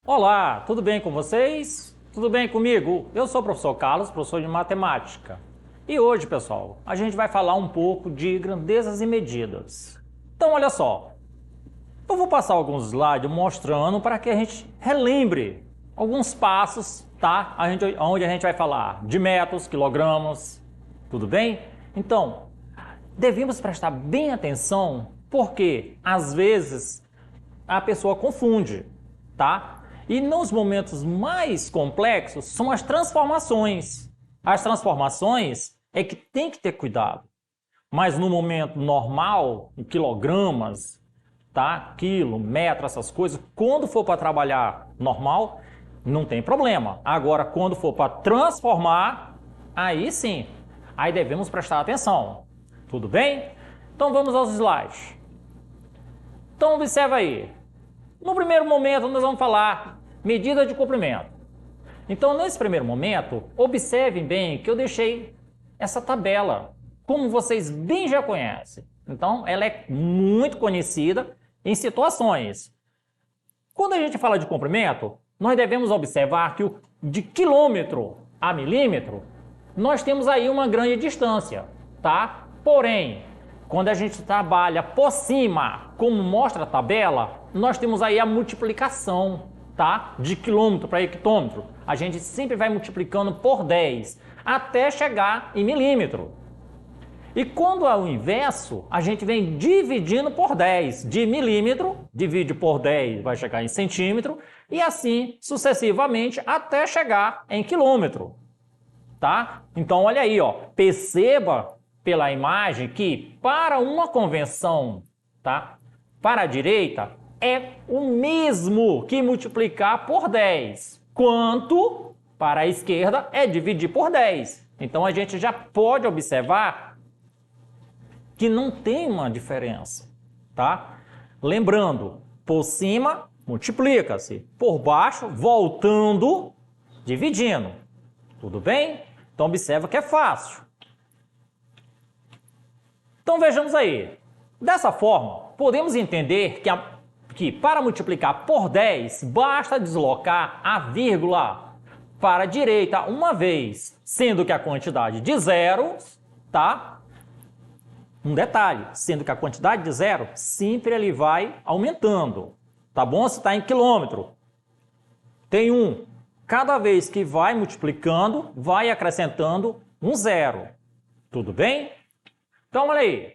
Olá, tudo bem com vocês? Tudo bem comigo? Eu sou o professor Carlos, professor de matemática. E hoje, pessoal, a gente vai falar um pouco de grandezas e medidas. Então, olha só, eu vou passar alguns slides mostrando para que a gente relembre alguns passos, tá? Onde a gente vai falar de metros, quilogramas, tudo bem? Então, devemos prestar bem atenção porque, às vezes, a pessoa confunde, tá? E nos momentos mais complexos são as transformações. As transformações é que tem que ter cuidado. Mas no momento normal, em quilogramas, tá? Quilo, metro, essas coisas, quando for para trabalhar normal, não tem problema. Agora, quando for para transformar, aí sim, aí devemos prestar atenção. Tudo bem? Então vamos aos slides. Então observa aí. No primeiro momento nós vamos falar medida de comprimento. Então nesse primeiro momento, observem bem que eu deixei essa tabela, como vocês bem já conhecem. Então ela é muito conhecida em situações. Quando a gente fala de comprimento, nós devemos observar que de quilômetro a milímetro, nós temos aí uma grande distância, tá? Porém, quando a gente trabalha por cima, como mostra a tabela, nós temos aí a multiplicação, tá? De quilômetro para hectômetro. A gente sempre vai multiplicando por 10, até chegar em milímetro. E quando é o inverso, a gente vem dividindo por 10. De milímetro, divide por 10, vai chegar em centímetro, e assim sucessivamente até chegar em quilômetro, tá? Então olha aí, ó, perceba pela imagem que para uma convenção, tá? Para a direita é o mesmo que multiplicar por 10, quanto para a esquerda é dividir por 10. Então a gente já pode observar que não tem uma diferença, tá? Lembrando, por cima multiplica-se, por baixo voltando, dividindo. Tudo bem? Então observa que é fácil. Então vejamos aí. Dessa forma, podemos entender que para multiplicar por 10, basta deslocar a vírgula para a direita uma vez, sendo que a quantidade de zeros, tá? Um detalhe, sendo que a quantidade de zero sempre ele vai aumentando, tá bom? Se está em quilômetro, tem um. Cada vez que vai multiplicando, vai acrescentando um zero. Tudo bem? Então, olha aí.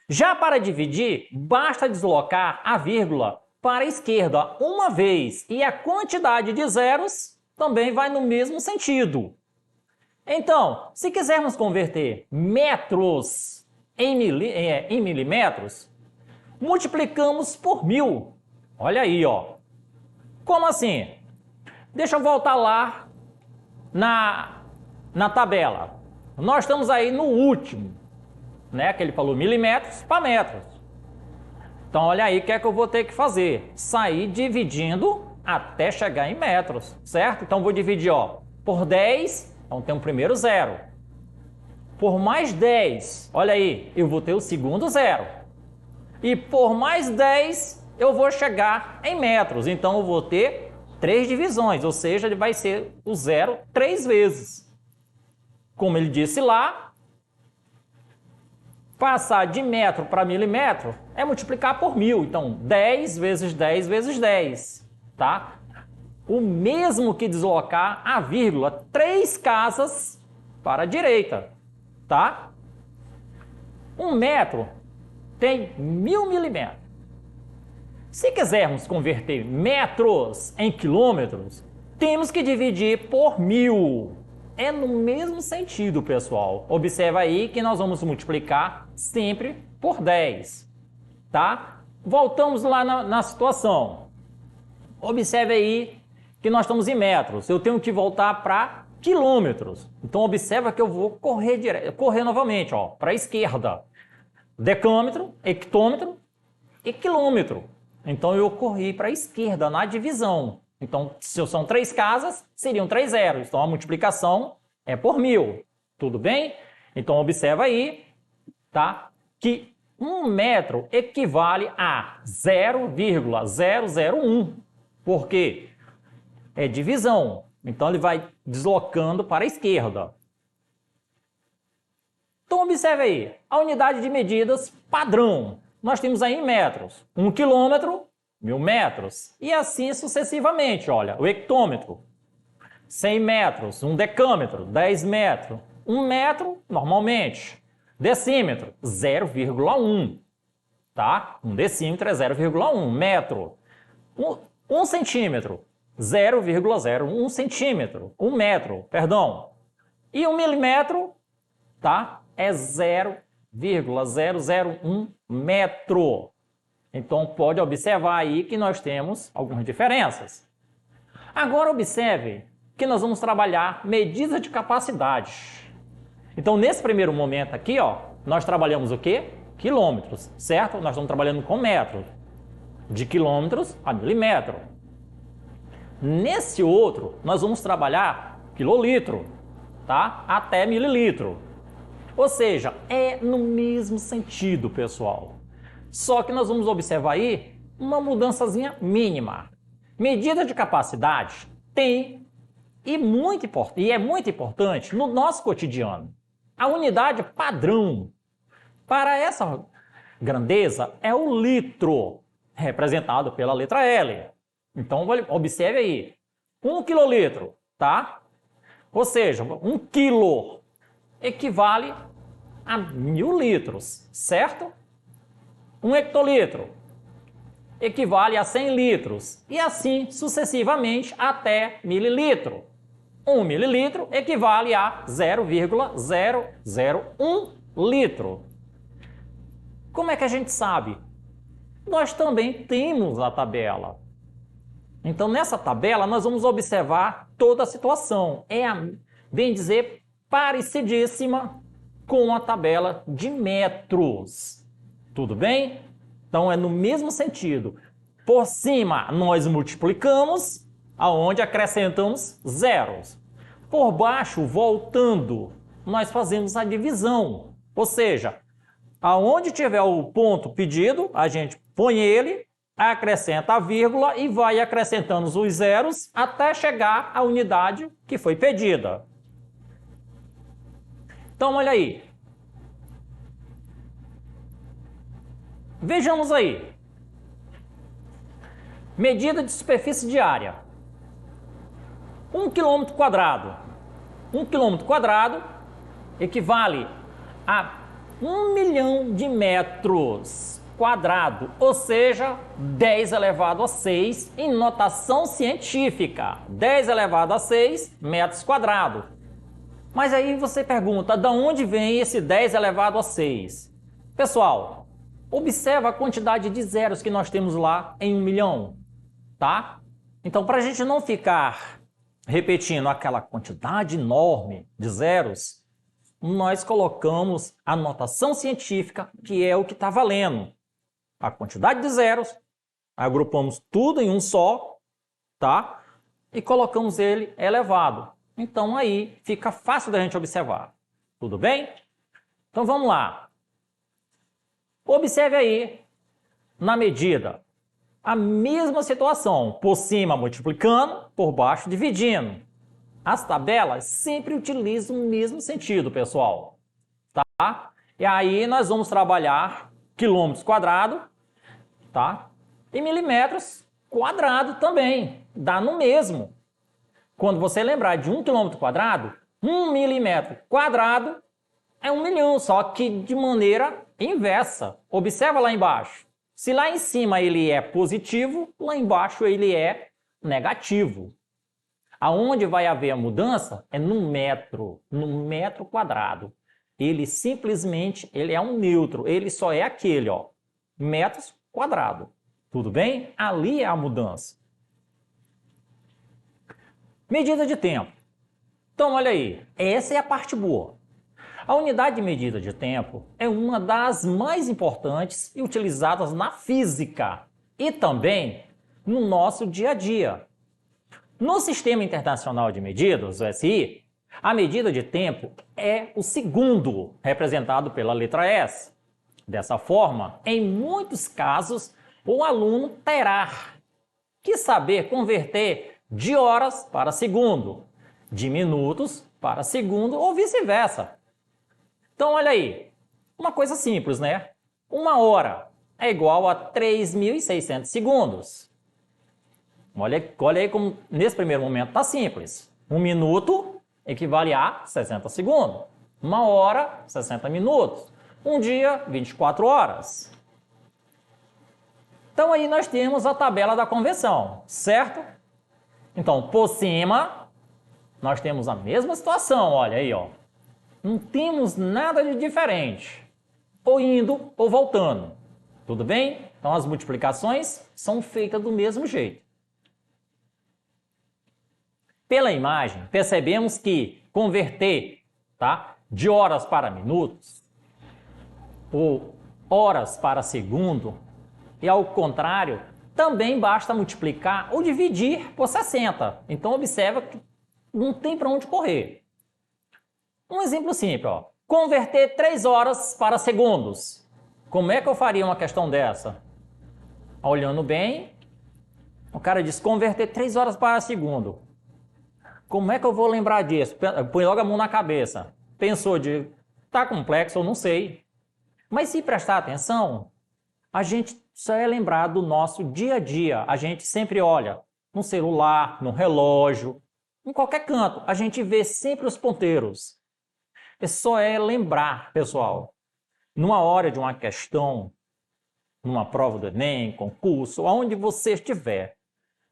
Já para dividir, basta deslocar a vírgula para a esquerda uma vez e a quantidade de zeros também vai no mesmo sentido. Então, se quisermos converter metros em milímetros, multiplicamos por 1000. Olha aí, ó. Como assim? Deixa eu voltar lá na tabela. Nós estamos aí no último, né? Que ele falou milímetros para metros. Então, olha aí o que é que eu vou ter que fazer. Sair dividindo até chegar em metros, certo? Então, vou dividir, ó, por 10, então tem o primeiro zero. Por mais 10, olha aí, eu vou ter o segundo zero. E por mais 10, eu vou chegar em metros. Então, eu vou ter 3 divisões, ou seja, ele vai ser o zero 3 vezes. Como ele disse lá, passar de metro para milímetro é multiplicar por 1000. Então, 10 vezes 10 vezes 10, tá? O mesmo que deslocar a vírgula 3 casas para a direita, tá? 1 metro tem 1000 milímetros. Se quisermos converter metros em quilômetros, temos que dividir por 1000. É no mesmo sentido, pessoal. Observa aí que nós vamos multiplicar sempre por 10, tá? Voltamos lá na situação. Observe aí que nós estamos em metros. Eu tenho que voltar para quilômetros. Então, observa que eu vou correr novamente, ó, para a esquerda. Decâmetro, hectômetro, e quilômetro. Então eu corri para a esquerda na divisão. Então, se são 3 casas, seriam 3 zeros. Então a multiplicação é por 1000. Tudo bem? Então observa aí, tá? Que 1 metro equivale a 0,001. Por quê? É divisão. Então ele vai deslocando para a esquerda. Então observe aí, a unidade de medidas padrão. Nós temos aí em metros. 1 quilômetro, 1000 metros. E assim sucessivamente, olha, o hectômetro. 100 metros, 1 decâmetro, 10 metros. 1 metro, normalmente. Decímetro, 0,1. Tá? 1 decímetro é 0,1 metro. 1 centímetro, 0,01 centímetro. 1 metro, perdão. E 1 milímetro, tá? É 0,001 metro. Então pode observar aí que nós temos algumas diferenças. Agora observe que nós vamos trabalhar medida de capacidade. Então nesse primeiro momento aqui, ó, nós trabalhamos o quê? Quilômetros, certo? Nós estamos trabalhando com metros. De quilômetros a milímetro. Nesse outro, nós vamos trabalhar quilolitro, tá? Até mililitro. Ou seja, é no mesmo sentido, pessoal. Só que nós vamos observar aí uma mudançazinha mínima. Medida de capacidade tem e é muito importante no nosso cotidiano. A unidade padrão para essa grandeza é o litro, representado pela letra L. Então observe aí, 1 quilolitro, tá? Ou seja, 1 quilo equivale a 1000 litros, certo? 1 hectolitro equivale a 100 litros e assim sucessivamente até mililitro. 1 mililitro equivale a 0,001 litro. Como é que a gente sabe? Nós também temos a tabela. Então nessa tabela nós vamos observar toda a situação. Bem dizer, parecidíssima com a tabela de metros. Tudo bem? Então é no mesmo sentido. Por cima nós multiplicamos, aonde acrescentamos zeros. Por baixo, voltando, nós fazemos a divisão. Ou seja, aonde tiver o ponto pedido, a gente põe ele, acrescenta a vírgula e vai acrescentando os zeros até chegar à unidade que foi pedida. Então, olha aí. Vejamos aí. Medida de superfície de área. 1 quilômetro quadrado. 1 quilômetro quadrado equivale a 1 milhão de metros quadrados, ou seja, 10 elevado a 6 em notação científica. 10 elevado a 6 metros quadrados. Mas aí você pergunta, de onde vem esse 10 elevado a 6? Pessoal, observa a quantidade de zeros que nós temos lá em 1 milhão, tá? Então, para a gente não ficar repetindo aquela quantidade enorme de zeros, nós colocamos a notação científica, que é o que está valendo. A quantidade de zeros, agrupamos tudo em um só, tá? E colocamos ele elevado. Então aí fica fácil da gente observar. Tudo bem? Então vamos lá. Observe aí na medida a mesma situação, por cima multiplicando, por baixo dividindo. As tabelas sempre utilizam o mesmo sentido, pessoal. Tá? E aí nós vamos trabalhar quilômetros quadrados, tá? E milímetros quadrado também, dá no mesmo. Quando você lembrar de 1 quilômetro quadrado, 1 milímetro quadrado é 1 milhão, só que de maneira inversa. Observa lá embaixo. Se lá em cima ele é positivo, lá embaixo ele é negativo. Aonde vai haver a mudança é no metro quadrado. Ele simplesmente é um neutro, ele só é aquele, ó, metros quadrado. Tudo bem? Ali é a mudança. Medida de tempo. Então, olha aí, essa é a parte boa. A unidade de medida de tempo é uma das mais importantes e utilizadas na física e também no nosso dia a dia. No Sistema Internacional de Medidas, o SI, a medida de tempo é o segundo, representado pela letra S. Dessa forma, em muitos casos, o aluno terá que saber converter de horas para segundo, de minutos para segundo ou vice-versa. Então, olha aí, uma coisa simples, né? Uma hora é igual a 3.600 segundos. Olha aí como nesse primeiro momento está simples. Um minuto equivale a 60 segundos. Uma hora, 60 minutos. Um dia, 24 horas. Então aí nós temos a tabela da conversão, certo? Então, por cima, nós temos a mesma situação, olha aí, ó. Não temos nada de diferente. Ou indo ou voltando. Tudo bem? Então as multiplicações são feitas do mesmo jeito. Pela imagem, percebemos que converter, tá, de horas para minutos ou horas para segundo e ao contrário, também basta multiplicar ou dividir por 60. Então observa que não tem para onde correr. Um exemplo simples, ó. Converter 3 horas para segundos. Como é que eu faria uma questão dessa? Olhando bem, o cara diz converter 3 horas para segundo. Como é que eu vou lembrar disso? Põe logo a mão na cabeça. Pensou de, tá complexo, eu não sei. Mas se prestar atenção, a gente só é lembrar do nosso dia a dia. A gente sempre olha no celular, no relógio, em qualquer canto. A gente vê sempre os ponteiros. Só é lembrar, pessoal. Numa hora de uma questão, numa prova do Enem, concurso, aonde você estiver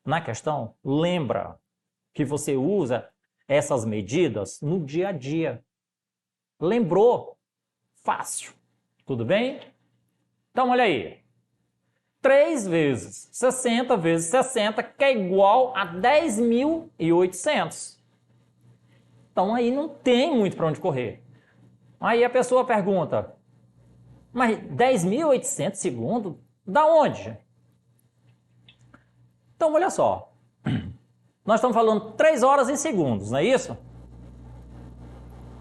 na questão, lembra que você usa essas medidas no dia a dia. Lembrou? Fácil. Tudo bem? Então, olha aí. 3 vezes 60 vezes 60, que é igual a 10.800. Então, aí não tem muito para onde correr. Aí a pessoa pergunta, mas 10.800 segundos? Da onde? Então, olha só. Nós estamos falando 3 horas em segundos, não é isso?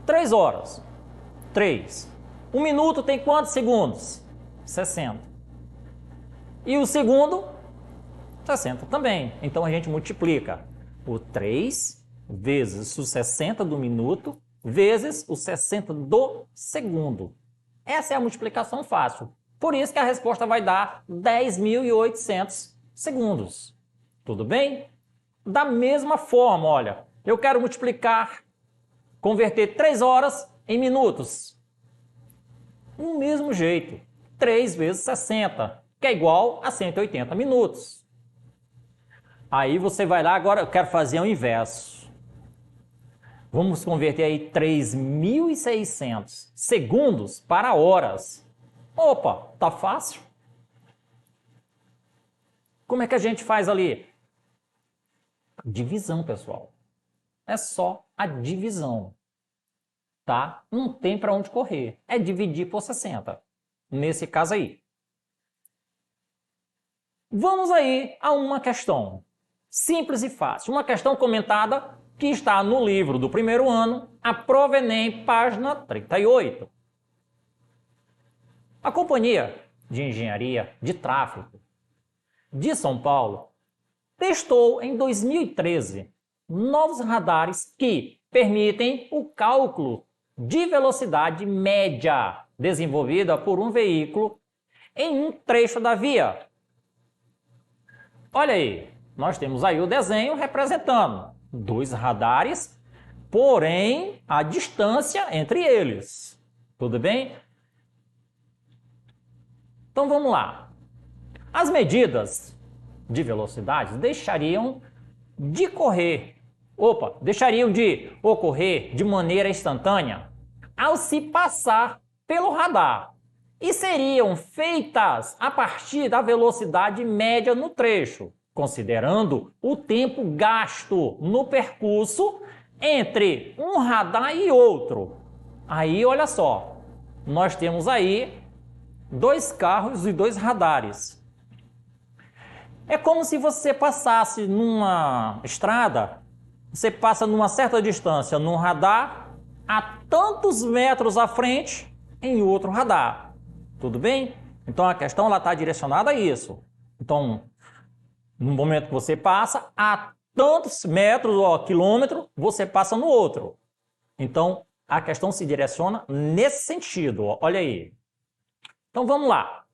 3 horas. 3. Um minuto tem quantos segundos? 60. E o segundo? 60 também. Então a gente multiplica o 3 vezes o 60 do minuto vezes o 60 do segundo. Essa é a multiplicação fácil. Por isso que a resposta vai dar 10.800 segundos. Tudo bem? Da mesma forma, olha, eu quero multiplicar, converter 3 horas em minutos. Do mesmo jeito, 3 vezes 60, que é igual a 180 minutos. Aí você vai lá, agora eu quero fazer o inverso. Vamos converter aí 3.600 segundos para horas. Opa, tá fácil. Como é que a gente faz ali? Divisão, pessoal. É só a divisão. Tá? Não tem para onde correr. É dividir por 60. Nesse caso aí. Vamos aí a uma questão simples e fácil. Uma questão comentada que está no livro do primeiro ano, a Prova Enem, página 38. A Companhia de Engenharia de Tráfego de São Paulo testou em 2013 novos radares que permitem o cálculo de velocidade média desenvolvida por um veículo em um trecho da via. Olha aí, nós temos aí o desenho representando 2 radares, porém a distância entre eles. Tudo bem? Então vamos lá. As medidas de velocidade deixariam de ocorrer de maneira instantânea ao se passar pelo radar e seriam feitas a partir da velocidade média no trecho, considerando o tempo gasto no percurso entre um radar e outro. Aí, olha só, nós temos aí 2 carros e 2 radares. É como se você passasse numa estrada, você passa numa certa distância num radar, a tantos metros à frente em outro radar. Tudo bem? Então a questão está direcionada a isso. Então, no momento que você passa, a tantos metros ou quilômetro, você passa no outro. Então, a questão se direciona nesse sentido. Olha aí. Então, vamos lá.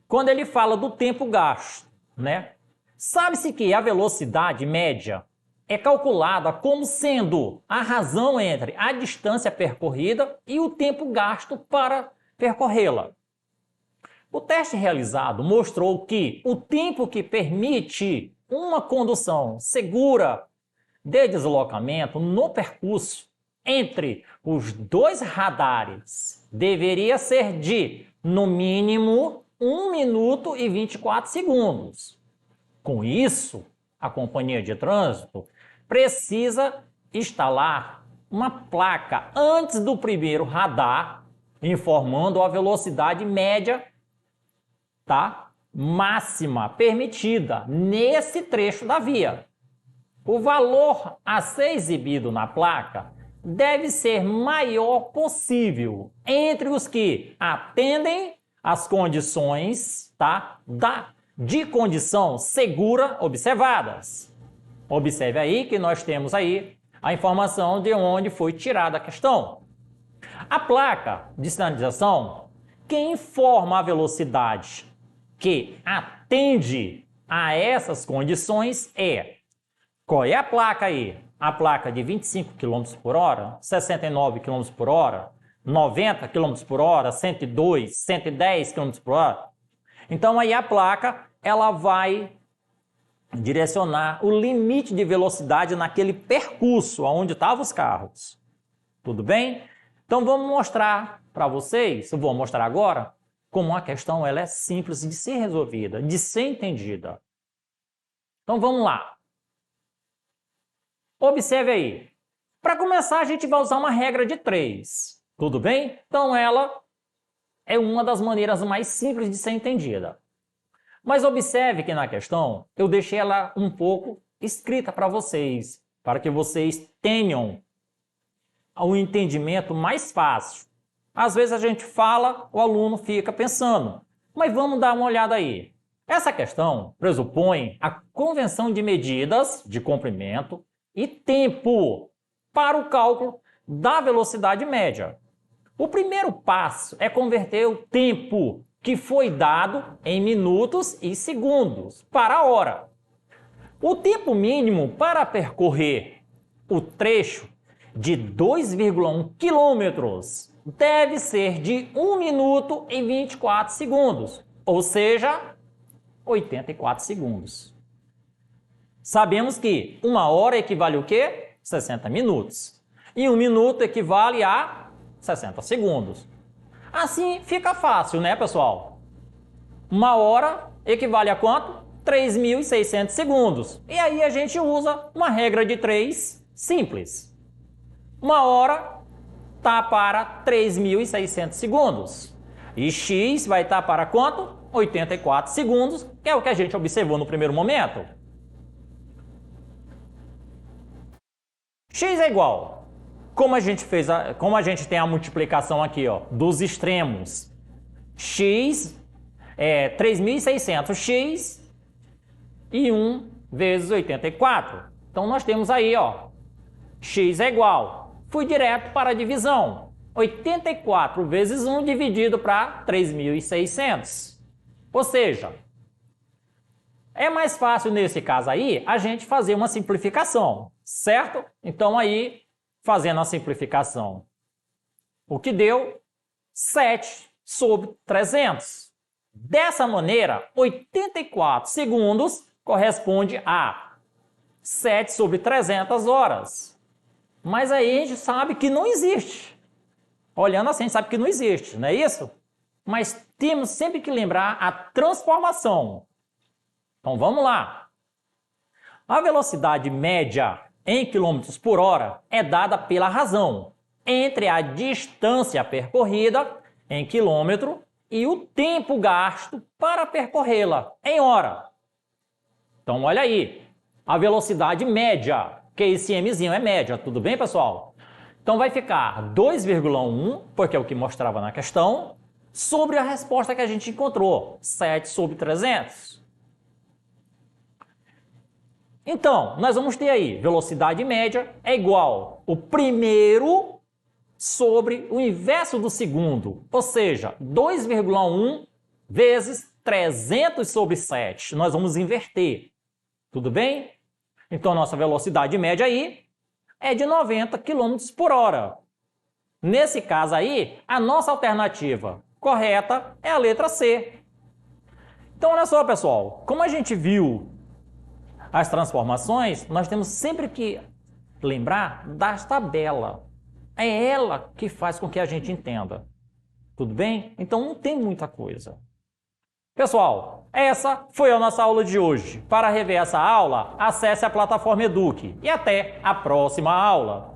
Quando ele fala do tempo gasto, né? Sabe-se que a velocidade média é calculada como sendo a razão entre a distância percorrida e o tempo gasto para percorrê-la. O teste realizado mostrou que o tempo que permite uma condução segura de deslocamento no percurso entre os 2 radares deveria ser de, no mínimo, 1 minuto e 24 segundos. Com isso, a companhia de trânsito precisa instalar uma placa antes do primeiro radar, informando a velocidade média, tá? Máxima permitida nesse trecho da via. O valor a ser exibido na placa deve ser maior possível entre os que atendem às condições, tá? De condição segura observadas. Observe aí que nós temos aí a informação de onde foi tirada a questão. A placa de sinalização que informa a velocidade que atende a essas condições é... Qual é a placa aí? A placa de 25 km por hora, 69 km por hora, 90 km por hora, 102, 110 km por hora. Então aí a placa ela vai direcionar o limite de velocidade naquele percurso onde estavam os carros. Tudo bem? Então vamos mostrar para vocês, eu vou mostrar agora, como a questão ela é simples de ser resolvida, de ser entendida. Então vamos lá. Observe aí. Para começar, a gente vai usar uma regra de 3. Tudo bem? Então ela é uma das maneiras mais simples de ser entendida. Mas observe que na questão eu deixei ela um pouco escrita para vocês, para que vocês tenham um entendimento mais fácil. Às vezes a gente fala, o aluno fica pensando, mas vamos dar uma olhada aí. Essa questão pressupõe a convenção de medidas de comprimento e tempo para o cálculo da velocidade média. O primeiro passo é converter o tempo que foi dado em minutos e segundos para a hora. O tempo mínimo para percorrer o trecho de 2,1 quilômetros deve ser de 1 minuto e 24 segundos, ou seja, 84 segundos. Sabemos que 1 hora equivale o quê? 60 minutos. E 1 minuto equivale a 60 segundos. Assim fica fácil, né, pessoal? 1 hora equivale a quanto? 3.600 segundos. E aí a gente usa uma regra de 3 simples. 1 hora está para 3.600 segundos. E x vai estar para quanto? 84 segundos, que é o que a gente observou no primeiro momento. X é igual. Como a gente tem a multiplicação aqui, ó, dos extremos. X é 3.600x e 1 vezes 84. Então nós temos aí, ó, x é igual. Fui direto para a divisão. 84 vezes 1 dividido para 3.600. Ou seja, é mais fácil nesse caso aí a gente fazer uma simplificação, certo? Então aí, fazendo a simplificação, o que deu? 7 sobre 300. Dessa maneira, 84 segundos corresponde a 7 sobre 300 horas. Mas aí a gente sabe que não existe. Olhando assim, a gente sabe que não existe, não é isso? Mas temos sempre que lembrar a transformação. Então vamos lá. A velocidade média em km por hora é dada pela razão. entre a distância percorrida em quilômetro e o tempo gasto para percorrê-la em hora. Então, olha aí, a velocidade média, que esse mzinho é média, tudo bem, pessoal? Então, vai ficar 2,1, porque é o que mostrava na questão, sobre a resposta que a gente encontrou, 7 sobre 300. Então, nós vamos ter aí, velocidade média é igual o primeiro sobre o inverso do segundo, ou seja, 2,1 vezes 300 sobre 7. Nós vamos inverter, tudo bem? Então, nossa velocidade média aí é de 90 km por hora. Nesse caso aí, a nossa alternativa correta é a letra C. Então, olha só, pessoal, como a gente viu as transformações, nós temos sempre que lembrar das tabelas. É ela que faz com que a gente entenda. Tudo bem? Então não tem muita coisa. Pessoal, essa foi a nossa aula de hoje. Para rever essa aula, acesse a plataforma Eduque. E até a próxima aula.